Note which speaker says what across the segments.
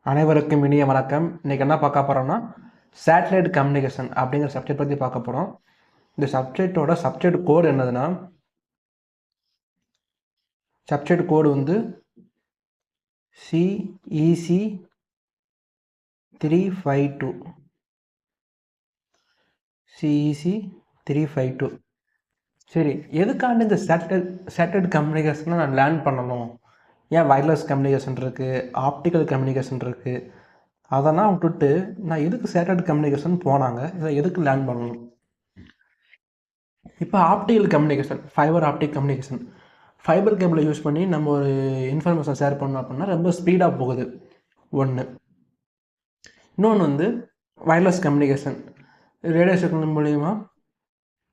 Speaker 1: அனைவருக்கும் இனிய வணக்கம். இன்னைக்கு என்ன பார்க்க போறோம்னா சேட்டலைட் கம்யூனிகேஷன் அப்படிங்கிற சப்ஜெக்ட் பற்றி பார்க்க போகிறோம். இந்த சப்ஜெக்ட் கோடு என்னதுன்னா, சப்ஜெக்ட் கோடு வந்து CEC 352. CEC 352. சரி, எதுக்காண்டி இந்த சேட்டலைட் கம்யூனிகேஷனை நான் லேர்ன் பண்ணணும்? ஏன் வயர்லெஸ் கம்யூனிகேஷன் இருக்குது, ஆப்டிக்கல் கம்யூனிகேஷன் இருக்குது, அதெல்லாம் விட்டுட்டு நான் எதுக்கு சேட்டலைட் கம்யூனிகேஷன் போனாங்க, இதை எதுக்கு லேர்ன் பண்ணணும்? இப்போ optical communication, optic communication, fibre கேபிளை யூஸ் பண்ணி நம்ம ஒரு இன்ஃபர்மேஷன் ஷேர் பண்ணோம் அப்படின்னா ரொம்ப ஸ்பீடாக போகுது ஒன்று. இன்னொன்று வந்து வயர்லெஸ் கம்யூனிகேஷன், ரேடியோ சிக்னல் மூலிமா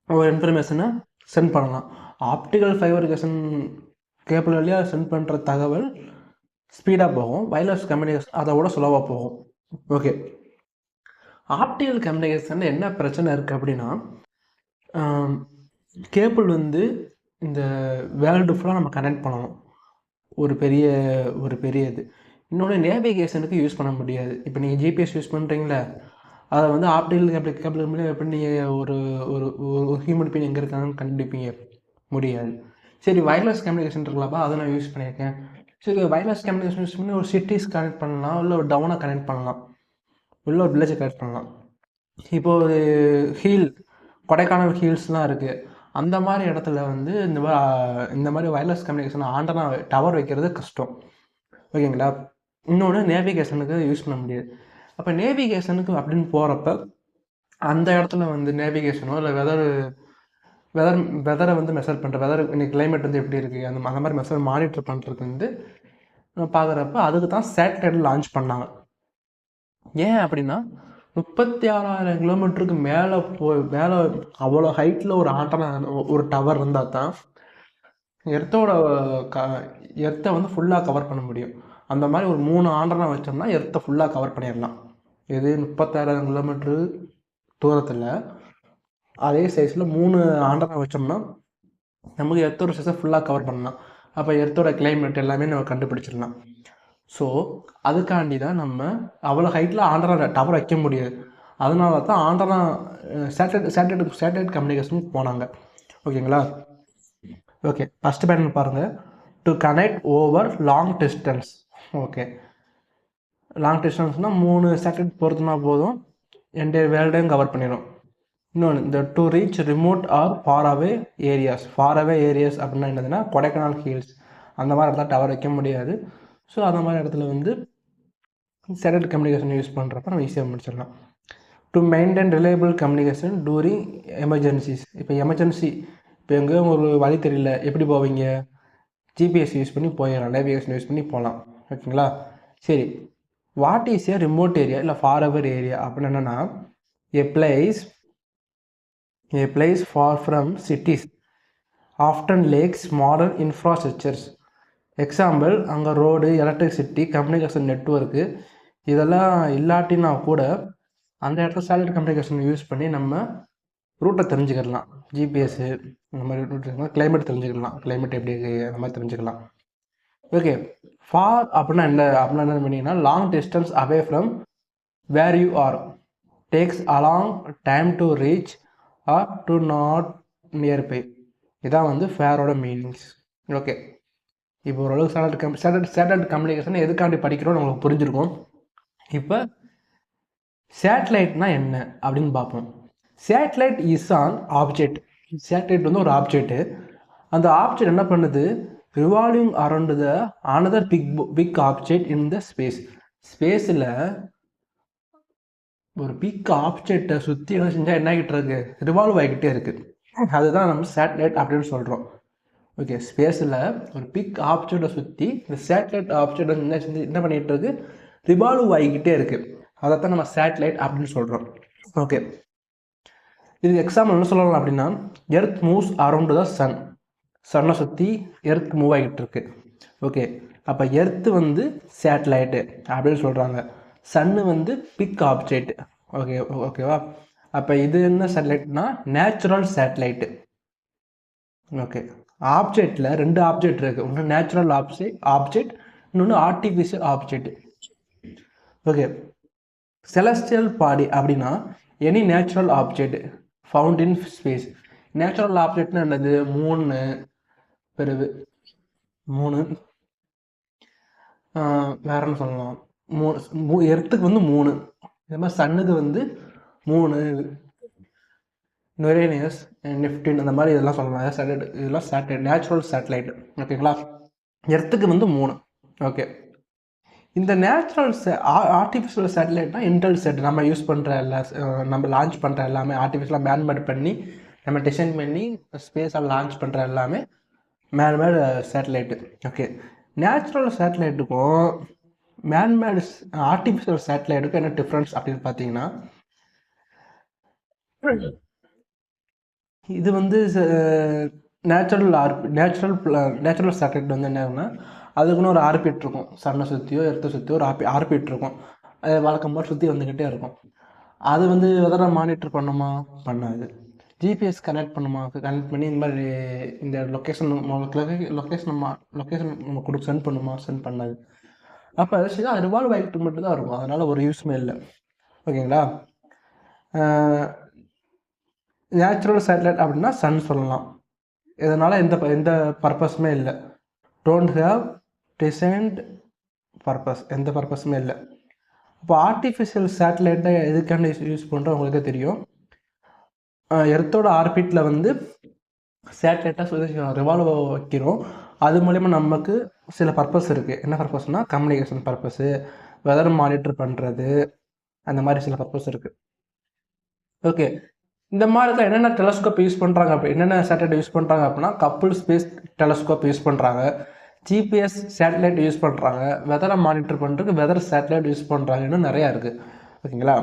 Speaker 1: ஒரு இன்ஃபர்மேஷனை சென்ட் பண்ணலாம். ஆப்டிக்கல் ஃபைபர்கேஷன் கேபிள் வழியாக சென்ட் பண்ணுற தகவல் ஸ்பீடாக போகும், வயர்லெஸ் கம்யூனிகேஷன் அதை விட ஸ்லோவாக போகும். ஓகே, ஆப்டிக்கல் கம்யூனிகேஷனில் என்ன பிரச்சனை இருக்குது அப்படின்னா, கேபிள் வந்து இந்த வேர்ல்டு ஃபுல்லாக நம்ம கனெக்ட் பண்ணணும். ஒரு பெரிய இது. இன்னொன்று நேவிகேஷனுக்கு யூஸ் பண்ண முடியாது. இப்போ நீங்கள் ஜிபிஎஸ் யூஸ் பண்ணுறீங்களா, அதை வந்து ஆப்டிக்கல் கேபிள் மூலியம் எப்படி நீங்கள் ஒரு ஒரு ஒரு ஹியூமன் பீயிங் எங்கே இருக்காங்கன்னு கண்டுபிடிப்பீங்க? முடியாது. சரி, வயர்லெஸ் கம்யூனிகேஷன் இருக்கலாப்பா, அதை நான் யூஸ் பண்ணியிருக்கேன். சரி, வயர்லெஸ் கம்யூனிகேஷன் யூஸ் பண்ணி ஒரு சிட்டிஸ் கனெக்ட் பண்ணலாம், இல்லை ஒரு டவுனை கனெக்ட் பண்ணலாம், இல்லை ஒரு வில்லேஜை கனெக்ட் பண்ணலாம். இப்போது ஒரு கொடைக்கானல் ஹில்ஸ்லாம் இருக்குது. அந்த மாதிரி இடத்துல வந்து இந்த மாதிரி வயர்லெஸ் கம்யூனிகேஷன் ஆண்டனா டவர் வைக்கிறது கஷ்டம். ஓகேங்களா? இன்னொன்று நேவிகேஷனுக்கு யூஸ் பண்ண முடியாது. அப்போ நேவிகேஷனுக்கு அப்படின்னு போகிறப்ப அந்த இடத்துல வந்து நேவிகேஷனோ இல்லை வெதரை வந்து மெஷர் பண்ணுற இன்னைக்கு கிளைமேட் வந்து எப்படி இருக்குது அந்த மாதிரி மானிட்டர் பண்ணுறது வந்து பார்க்குறப்ப அதுக்கு தான் சேட்டலைட் லான்ச் பண்ணாங்க. ஏன் அப்படின்னா 36,000 கிலோமீட்டருக்கு மேலே மேலே அவ்வளோ ஹைட்டில் ஒரு ஆண்டனா, ஒரு டவர் இருந்தால் தான் எர்த்தை வந்து ஃபுல்லாக கவர் பண்ண முடியும். அந்த மாதிரி ஒரு 3 ஆண்டனா வச்சோம்னா எர்த்தை ஃபுல்லாக கவர் பண்ணிடலாம். இது 36,000 கிலோமீட்டரு தூரத்தில் அதே சைஸில் 3 ஆண்டனா வச்சோம்னா நமக்கு எர்த்தோட சைஸை ஃபுல்லாக கவர் பண்ணலாம். அப்போ எர்த்தோட கிளைமேட் எல்லாமே நம்ம கண்டுபிடிச்சிடலாம். ஸோ அதுக்காண்டி தான் நம்ம அவ்வளோ ஹைட்டில் ஆண்டனா டவர் வைக்க முடியாது. அதனால தான் ஆண்டனா சேட்டலைட் கம்யூனிகேஷனுக்கு போனாங்க. ஓகேங்களா? ஓகே, ஃபஸ்ட்டு பேட்டர்ன் பாருங்கள். To connect over long distance. Okay, long டிஸ்டன்ஸ்னால் 3 சேட்டலைட் பொறுத்துனா போதும், என்டையர் வேர்ல்டையும் கவர் பண்ணிடும். இன்னொன்று, இந்த to reach remote or far away areas அப்படின்னா என்னதுன்னா கொடைக்கானல் ஹில்ஸ் அந்த மாதிரி இடத்துல டவர் வைக்க முடியாது. ஸோ அந்த மாதிரி இடத்துல வந்து சேட்டலைட் கம்யூனிகேஷன் யூஸ் பண்ணுறப்ப நம்ம ஈஸியாக முடிச்சிடலாம். To maintain reliable communication during emergencies. இப்போ இப்போ எங்கேயும் ஒரு வழி தெரியல, எப்படி போவீங்க? ஜிபிஎஸ் யூஸ் பண்ணி போயிடலாம், நேவிகேஷன் யூஸ் பண்ணி போகலாம். ஓகேங்களா? சரி, what is a remote area இல்லை ஃபார் அவர் ஏரியா அப்படின்னு என்னென்னா, ஏ place for from cities, often lakhs, modern infrastructures. Example, அங்கே ரோடு, எலக்ட்ரிசிட்டி, கம்யூனிகேஷன் நெட்ஒர்க்கு இதெல்லாம் இல்லாட்டினா கூட அந்த இடத்துல சேட்டலைட் கம்யூனிகேஷன் யூஸ் பண்ணி நம்ம ரூட்டை தெரிஞ்சுக்கலாம். ஜிபிஎஸ்ஸு இந்த மாதிரி ரூட், கிளைமேட் தெரிஞ்சுக்கலாம், கிளைமேட் எப்படி இருக்குது அந்த மாதிரி தெரிஞ்சுக்கலாம். ஓகே, ஃபார் அப்படின்னா என்ன பண்ணிங்கன்னா, long distance away from where you are, takes a long time to reach or to not nearby. இதான் வந்து ஃபேரோட மீனிங்ஸ். ஓகே, இப்போ ஓரளவுக்கு சேட்டலைட் கம்யூனிகேஷன் எதுக்காண்டி படிக்கிறோம் நம்மளுக்கு புரிஞ்சிருக்கும். இப்போ சேட்டலைட்னா என்ன அப்படின்னு பார்ப்போம். Satellite is an object. Satellite வந்து ஒரு ஆப்ஜெக்ட்டு. அந்த ஆப்ஜெக்ட் என்ன பண்ணுது? Revolving around the another big object in the ஸ்பேஸில் ஒரு பிக் ஆப்ஜெக்டை சுற்றி என்ன செஞ்சால் என்ன ஆகிட்டு இருக்கு? ரிவால்வ் ஆகிக்கிட்டே இருக்குது. அதுதான் நம்ம சேட்டலைட் அப்படின்னு சொல்கிறோம். ஓகே, ஸ்பேஸில் ஒரு பிக் ஆப்ஜெக்டை சுற்றி இந்த சேட்டலைட் ஆப்ஜெக்ட் என்ன பண்ணிகிட்டு இருக்கு? ரிவால்வ் ஆகிக்கிட்டே இருக்குது. அதைத்தான் நம்ம சேட்டலைட் அப்படின்னு சொல்கிறோம். ஓகே, இதுக்கு எக்ஸாம்பிள் என்ன சொல்லலாம் அப்படின்னா, எர்த் மூவ்ஸ் அரௌண்ட் த சன்னை சுற்றி எர்த் மூவ் ஆகிட்டு இருக்கு. ஓகே, அப்போ எர்த்து வந்து சேட்டலைட்டு அப்படின்னு சொல்கிறாங்க, சன்னு வந்து பிக் ஆப்ஜெக்ட். ஓகேவா? அப்போ இது என்ன சேட்டலைட்னா நேச்சுரல் சேட்டலைட்டு. ஓகே, ஆப்ஜெக்டில் 2 ஆப்ஜெக்ட் இருக்குது. ஒன்று நேச்சுரல் ஆப்ஜெக்ட், இன்னொன்று artificial object. Okay, celestial body அப்படின்னா any natural object found in space. Natural ஆப்ஜெக்ட்னா என்னது? மூணு பிறகு மூணு வேற என்ன சொல்லலாம்? எர்த்துக்கு வந்து மூணு, இது மாதிரி சன்னுக்கு வந்து மூணு, யுரேனியஸ், நெப்டியூன் அந்த மாதிரி இதெல்லாம் சொல்லலாம். சேட்டலைட், இதெல்லாம் சேட்டலைட், நேச்சுரல் சேட்டலைட். ஓகேங்களா? எர்த்துக்கு வந்து மூணு. ஓகே, இந்த நேச்சுரல் ஆர்டிஃபிஷியல் சேட்டலைட்னா இன்டெல்செட் நம்ம யூஸ் பண்ணுற எல்லா நம்ம லான்ச் பண்ணுற எல்லாமே ஆர்டிஃபிஷியலாக மேன்மேட் பண்ணி நம்ம டிசைன் பண்ணி ஸ்பேஸாக லான்ச் பண்ணுற எல்லாமே மேன்மேட் சேட்டலைட்டு. ஓகே, நேச்சுரல் சேட்டலைட்டுக்கும் மேன்மேட் ஆர்டிஃபிஷியல் சேட்டலைட்டுக்கும் என்ன டிஃப்ரென்ஸ் அப்படின்னு பார்த்தீங்கன்னா, இது வந்து நேச்சுரல் சேட்டலைட் வந்து என்னன்னா அதுக்குன்னு ஒரு ஆர்பிட் இருக்கும். சன்னை சுற்றியோ எர்த்தை சுற்றியோ ஒரு ஆர்பிட் இருக்கும். அது வழக்கம் போல் சுற்றி வந்துக்கிட்டே இருக்கும். அது வந்து எதனா மானிட்டர் பண்ணுமா? பண்ணாது. ஜிபிஎஸ் கனெக்ட் பண்ணுமா? கனெக்ட் பண்ணி இந்த மாதிரி இந்த லொக்கேஷன் நம்ம சென்ட் பண்ணுமா? சென்ட் பண்ணாது. அப்போ அது ரிவால்வ் ஆகிட்டு மட்டும் தான் இருக்கும். அதனால் ஒரு யூஸுமே இல்லை. ஓகேங்களா? நேச்சுரல் சேட்டலைட் அப்படின்னா சன் சொல்லலாம். இதனால் எந்த பர்பஸுமே இல்லை. டோன்ட் ஹேவ் டிசைன்ட் பர்பஸ், எந்த பர்பஸுமே இல்லை. இப்போ ஆர்டிஃபிஷியல் சேட்டலைட்டை எதுக்கான யூஸ் பண்ணுறோம் உங்களுக்கே தெரியும். எர்த்தோட ஆர்பிட்டில் வந்து சேட்டலைட்டாக ரிவால்வ் வைக்கிறோம். அது மூலயமா நமக்கு சில பர்பஸ் இருக்குது. என்ன பர்பஸ்னால் கம்யூனிகேஷன் பர்பஸ்ஸு, வெதர் மானிட்டர் பண்ணுறது, அந்த மாதிரி சில பர்பஸ் இருக்குது. ஓகே, இந்த மாதிரி தான் என்னென்ன டெலஸ்கோப் யூஸ் பண்ணுறாங்க, என்னென்ன சேட்டலைட் யூஸ் பண்ணுறாங்க அப்படின்னா கப்புள் ஸ்பேஸ் டெலஸ்கோப் யூஸ் பண்ணுறாங்க, ஜிபிஎஸ் சேட்டலைட் யூஸ் பண்ணுறாங்க, வெதரை மானிட்டர் பண்ணுறதுக்கு வெதர் சேட்டலைட் யூஸ் பண்ணுறாங்க, இன்னும் நிறையா இருக்குது. ஓகேங்களா?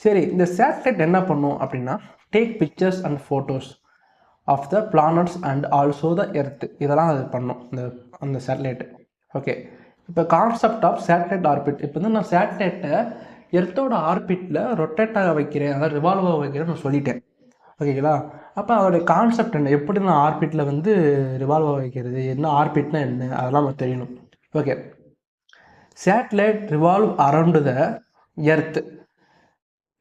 Speaker 1: சரி, இந்த சேட்டலைட் என்ன பண்ணும் அப்படின்னா take pictures and photos of the planets and also the earth. இதெல்லாம் அது பண்ணும் அந்த சேட்டலைட்டு. ஓகே, இப்போ கான்செப்ட் ஆஃப் சேட்டலைட் ஆர்பிட். இப்போ வந்து நான் சேட்டலைட்டை எர்த்தோட ஆர்பிட்டில் ரொட்டேட்டாக வைக்கிறேன், அதாவது ரிவால்வாக வைக்கிறேன்னு நான் சொல்லிட்டேன். ஓகேங்களா? அப்போ அதோடைய கான்செப்ட் என்ன, எப்படி நான் ஆர்பிட்டில் வந்து ரிவால்வாக வைக்கிறது, என்ன ஆர்பிட்னா என்ன, அதெல்லாம் நமக்கு தெரியணும். ஓகே, சேட்டலைட் ரிவால்வ் அரவுண்டு த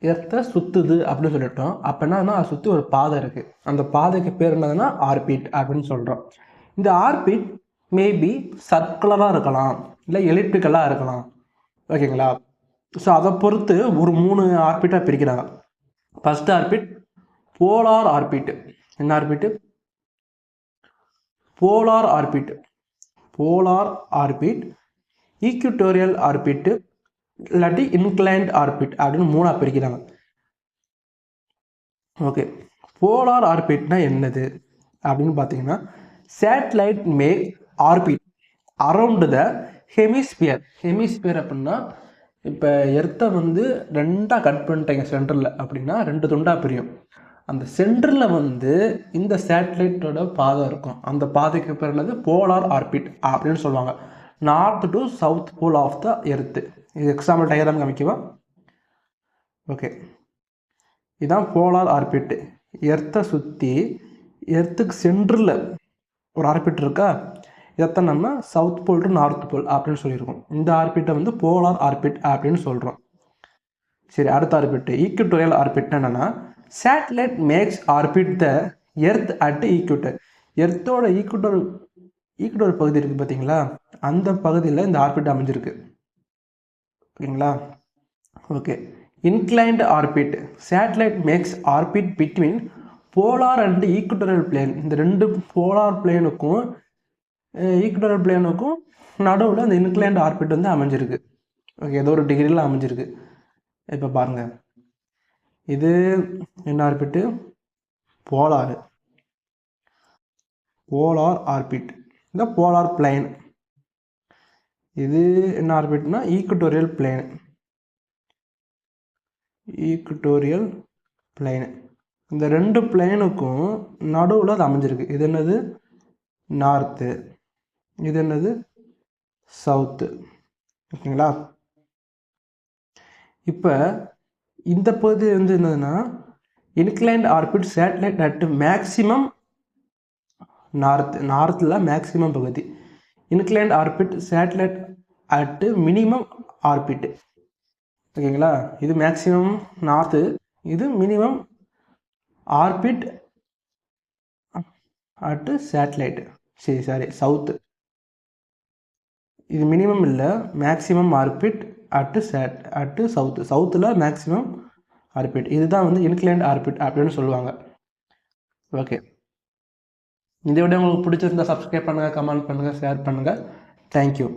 Speaker 1: எர்த்தை சுற்றுது அப்படின்னு சொல்லிட்டோம். அப்போ என்னன்னா அதை சுற்றி ஒரு பாதை இருக்குது. அந்த பாதைக்கு பேர் என்னதுன்னா ஆர்பிட் அப்படின்னு சொல்கிறோம். இந்த ஆர்பிட் மேபி சர்க்குலராக இருக்கலாம், இல்லை எலிப்டிக்கலாக இருக்கலாம். ஓகேங்களா? ஸோ அதை பொறுத்து ஒரு 3 ஆர்பிட்டாக பிரிக்கிறாங்க. First orbit polar orbit. என்ன orbit? Polar orbit. Polar orbit, equatorial orbit, இல்லாட்டி இன்க்ளைன்ட் ஆர்பிட் அப்படின்னு 3ஆக பிரிக்கிறாங்க. ஓகே, போலார் ஆர்பிட்னா என்னது அப்படின்னு பார்த்தீங்கன்னா satellite make orbit around the hemisphere. Hemisphere அப்படின்னா இப்போ எர்த்தை வந்து 2ஆக கட் பண்ணிட்டீங்க சென்டரில் அப்படின்னா 2 துண்டாக பிரியும். அந்த சென்டரில் வந்து இந்த சேட்டலைட்டோட பாதை இருக்கும். அந்த பாதைக்கு பேர் என்னது? போலார் ஆர்பிட் அப்படின்னு சொல்லுவாங்க. North to south pole of the earth. இது எக்ஸாம்பிள் டயக்ராம் காமிக்குவா? ஓகே, இதுதான் போலார் ஆர்பிட். எர்த்தை சுற்றி எர்த்துக்கு சென்டரில் ஒரு ஆர்பிட் இருக்கா, இதைத்தான் நம்ம south pole to north pole அப்படின்னு சொல்லியிருக்கோம். இந்த ஆர்பிட்டை வந்து போலார் ஆர்பிட் அப்படின்னு சொல்கிறோம். சரி, அடுத்த ஆர்பிட் ஈக்விட்டோரியல் ஆர்பிட் என்னன்னா satellite makes orbit the earth at equator. எர்த்தோட ஈக்விட்டோர் பகுதி இருக்குது பார்த்தீங்களா, அந்த பகுதியில் இந்த ஆர்பிட் அமைஞ்சிருக்கு. ஓகேங்களா? Okay, inclined orbit. Satellite makes orbit between polar and equatorial plane. இந்த 2 போலார் பிளேனுக்கும் ஈக்விட்டோரியல் பிளேனுக்கும் நடுவில் அந்த இன்க்ளைன்ட் ஆர்பிட் வந்து அமைஞ்சிருக்கு. ஓகே, ஏதோ ஒரு டிகிரியில் அமைஞ்சிருக்கு. இப்போ பாருங்கள், இது என்ன ஆர்பிட்டு? போலார் ஆர்பிட், இந்த போலார் பிளேன். இது என்ன ஆர்பிட்னா ஈக்விட்டோரியல் பிளேன். இந்த 2 பிளேனுக்கும் நடுவில் அது அமைஞ்சிருக்கு. இது என்னது? நார்த்து. இது என்னது? சவுத்து. ஓகேங்களா? இப்போ இந்த பகுதி வந்து என்னதுன்னா inclined orbit satellite at maximum நார்த்தில் மேக்சிமம் பகுதி, inclined orbit satellite at minimum orbit. ஓகேங்களா? இது மேக்ஸிமம் நார்த்து, இது minimum orbit at satellite. Sorry south. இது மினிமம் இல்லை, மேக்ஸிமம் ஆர்பிட் அட்டு சவுத்து. சவுத்தில் மேக்ஸிமம் ஆர்பிட். இதுதான் வந்து இன்க்ளைன்ட் ஆர்பிட் அப்படின்னு சொல்லுவாங்க. ஓகே, இந்த வீடியோ உங்களுக்கு பிடிச்சிருந்தா சப்ஸ்கிரைப் பண்ணுங்கள், கமெண்ட் பண்ணுங்கள், ஷேர் பண்ணுங்கள். தேங்க்யூ.